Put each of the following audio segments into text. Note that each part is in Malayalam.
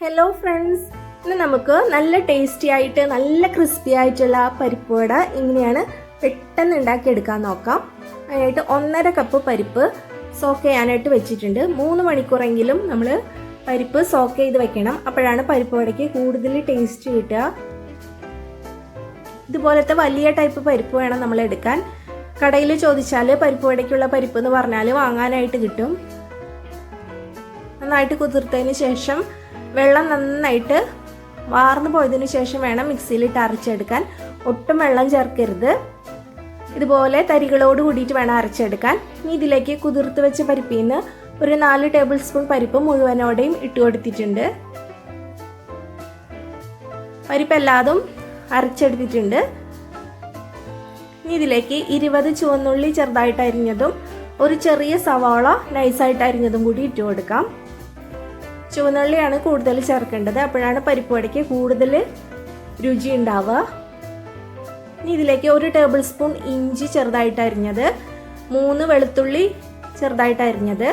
ഹലോ ഫ്രണ്ട്സ്, ഇന്ന് നമുക്ക് നല്ല ടേസ്റ്റി ആയിട്ട് നല്ല ക്രിസ്പി ആയിട്ടുള്ള പരിപ്പ് വട എങ്ങനെയാണ് പെട്ടെന്ന് ഉണ്ടാക്കിയെടുക്കാൻ നോക്കാം. അതിനായിട്ട് 1.5 കപ്പ് പരിപ്പ് സോക്ക് ചെയ്യാനായിട്ട് വെച്ചിട്ടുണ്ട്. 3 മണിക്കൂറെങ്കിലും നമ്മൾ പരിപ്പ് സോക്ക് ചെയ്ത് വെക്കണം. അപ്പോഴാണ് പരിപ്പ് വടയ്ക്ക് കൂടുതൽ ടേസ്റ്റ് കിട്ടുക. ഇതുപോലത്തെ വലിയ ടൈപ്പ് പരിപ്പ് വേണം നമ്മൾ എടുക്കാൻ. കടയിൽ ചോദിച്ചാൽ പരിപ്പ് വടയ്ക്കുള്ള പരിപ്പ് എന്ന് പറഞ്ഞാൽ വാങ്ങാനായിട്ട് കിട്ടും. നന്നായിട്ട് കുതിർത്തതിന് ശേഷം വെള്ളം നന്നായിട്ട് വാർന്നു പോയതിനു ശേഷം വേണം മിക്സിയിലിട്ട് അരച്ചെടുക്കാൻ. ഒട്ടും വെള്ളം ചേർക്കരുത്. ഇതുപോലെ തരികളോട് കൂടിയിട്ട് വേണം അരച്ചെടുക്കാൻ. ഇനി ഇതിലേക്ക് കുതിർത്ത് വെച്ച പരിപ്പിൽ നിന്ന് ഒരു 4 ടേബിൾ സ്പൂൺ പരിപ്പ് മുഴുവനോടെയും ഇട്ട് കൊടുത്തിട്ടുണ്ട്. പരിപ്പ് എല്ലാതും അരച്ചെടുത്തിട്ടുണ്ട്. ഇനി ഇതിലേക്ക് 20 ചുവന്നുള്ളി ചെറുതായിട്ട് അരിഞ്ഞതും ഒരു ചെറിയ സവാള നൈസായിട്ട് അരിഞ്ഞതും കൂടി ഇട്ട് കൊടുക്കാം. ചുവന്നുള്ളിയാണ് കൂടുതൽ ചേർക്കേണ്ടത്, അപ്പോഴാണ് പരിപ്പ് വടയ്ക്ക് കൂടുതൽ രുചി ഉണ്ടാവുക. ഇനി ഇതിലേക്ക് 1 ടേബിൾ സ്പൂൺ ഇഞ്ചി ചെറുതായിട്ട് അരിഞ്ഞത്, 3 വെളുത്തുള്ളി ചെറുതായിട്ട് അരിഞ്ഞത്,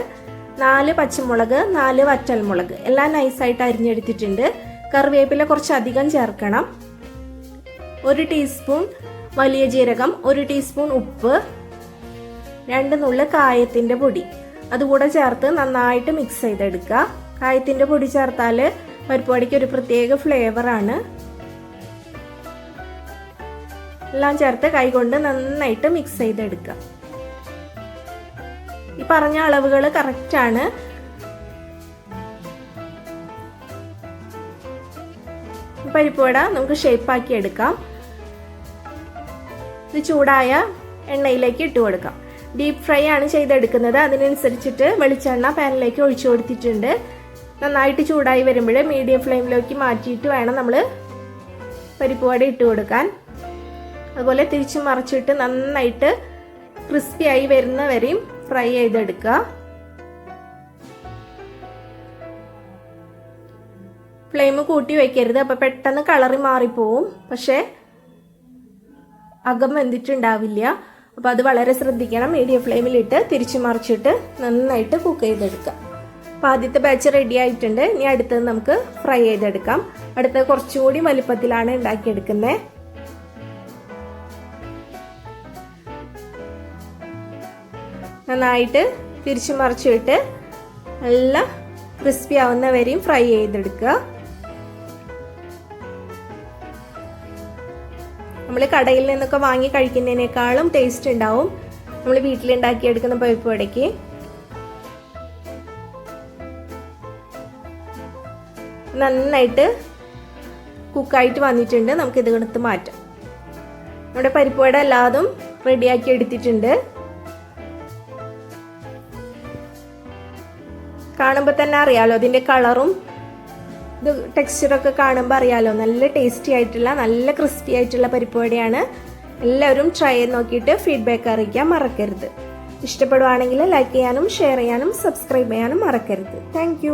4 പച്ചമുളക്, 4 വറ്റൽമുളക് എല്ലാം നൈസായിട്ട് അരിഞ്ഞെടുത്തിട്ടുണ്ട്. കറിവേപ്പില കുറച്ചധികം ചേർക്കണം. 1 ടീസ്പൂൺ വലിയ ജീരകം, 1 ടീസ്പൂൺ ഉപ്പ്, 2 നുള്ള് കായത്തിൻ്റെ പൊടി അതുകൂടെ ചേർത്ത് നന്നായിട്ട് മിക്സ് ചെയ്തെടുക്കുക. കായത്തിൻ്റെ പൊടി ചേർത്താൽ പരിപ്പ് വടയ്ക്ക് ഒരു പ്രത്യേക ഫ്ലേവറാണ്. എല്ലാം ചേർത്ത് കൈകൊണ്ട് നന്നായിട്ട് മിക്സ് ചെയ്തെടുക്കുക. ഈ പറഞ്ഞ അളവുകൾ കറക്റ്റാണ്. പരിപ്പ് വട നമുക്ക് ഷേപ്പാക്കി എടുക്കാം. ഇത് ചൂടായ എണ്ണയിലേക്ക് ഇട്ട് കൊടുക്കാം. ഡീപ്പ് ഫ്രൈ ആണ് ചെയ്തെടുക്കുന്നത്. അതിനനുസരിച്ചിട്ട് വെളിച്ചെണ്ണ പാനിലേക്ക് ഒഴിച്ചു കൊടുത്തിട്ടുണ്ട്. നന്നായിട്ട് ചൂടായി വരുമ്പോൾ മീഡിയം ഫ്ലെയിമിലേക്ക് മാറ്റിയിട്ട് വേണം നമ്മൾ പരിപ്പ് വട ഇട്ട് കൊടുക്കാൻ. അതുപോലെ തിരിച്ച് മറിച്ചിട്ട് നന്നായിട്ട് ക്രിസ്പി ആയി വരുന്നവരെയും ഫ്രൈ ചെയ്തെടുക്കുക. ഫ്ലെയിം കൂട്ടി വെക്കരുത്, അപ്പോൾ പെട്ടെന്ന് കളറി മാറിപ്പോവും. പക്ഷേ അകം വെന്തിട്ടുണ്ടാവില്ല. അപ്പോൾ അത് വളരെ ശ്രദ്ധിക്കണം. മീഡിയം ഫ്ലെയിമിലിട്ട് തിരിച്ചു മറിച്ചിട്ട് നന്നായിട്ട് കുക്ക് ചെയ്തെടുക്കാം. അപ്പോൾ ആദ്യത്തെ ബാച്ച് റെഡി ആയിട്ടുണ്ട്. ഇനി അടുത്തത് നമുക്ക് ഫ്രൈ ചെയ്തെടുക്കാം. അടുത്തത് കുറച്ചുകൂടി വലിപ്പത്തിലാണ് ഉണ്ടാക്കിയെടുക്കുന്നത്. നന്നായിട്ട് തിരിച്ചു മറിച്ചിട്ട് നല്ല ക്രിസ്പി ആവുന്നവരെയും ഫ്രൈ ചെയ്തെടുക്കുക. നമ്മൾ കടയിൽ നിന്നൊക്കെ വാങ്ങി കഴിക്കുന്നതിനേക്കാളും ടേസ്റ്റ് ഉണ്ടാവും നമ്മൾ വീട്ടിലുണ്ടാക്കിയെടുക്കുന്ന പരിപ്പ് വടയ്ക്ക്. നന്നായിട്ട് കുക്കായിട്ട് വന്നിട്ടുണ്ട്. നമുക്കിത് എടുത്ത് മാറ്റാം. നമ്മുടെ പരിപ്പ് വട എല്ലാതും റെഡിയാക്കി എടുത്തിട്ടുണ്ട്. കാണുമ്പോൾ തന്നെ അറിയാലോ അതിൻ്റെ കളറും ഇത് ടെക്സ്ചറൊക്കെ കാണുമ്പോൾ അറിയാലോ. നല്ല ടേസ്റ്റി ആയിട്ടുള്ള നല്ല ക്രിസ്പി ആയിട്ടുള്ള പരിപ്പ് വടയാണ്. എല്ലാവരും ട്രൈ ചെയ്ത് നോക്കിയിട്ട് ഫീഡ്ബാക്ക് അറിയിക്കാൻ മറക്കരുത്. ഇഷ്ടപ്പെടുവാണെങ്കിൽ ലൈക്ക് ചെയ്യാനും ഷെയർ ചെയ്യാനും സബ്സ്ക്രൈബ് ചെയ്യാനും മറക്കരുത്. താങ്ക്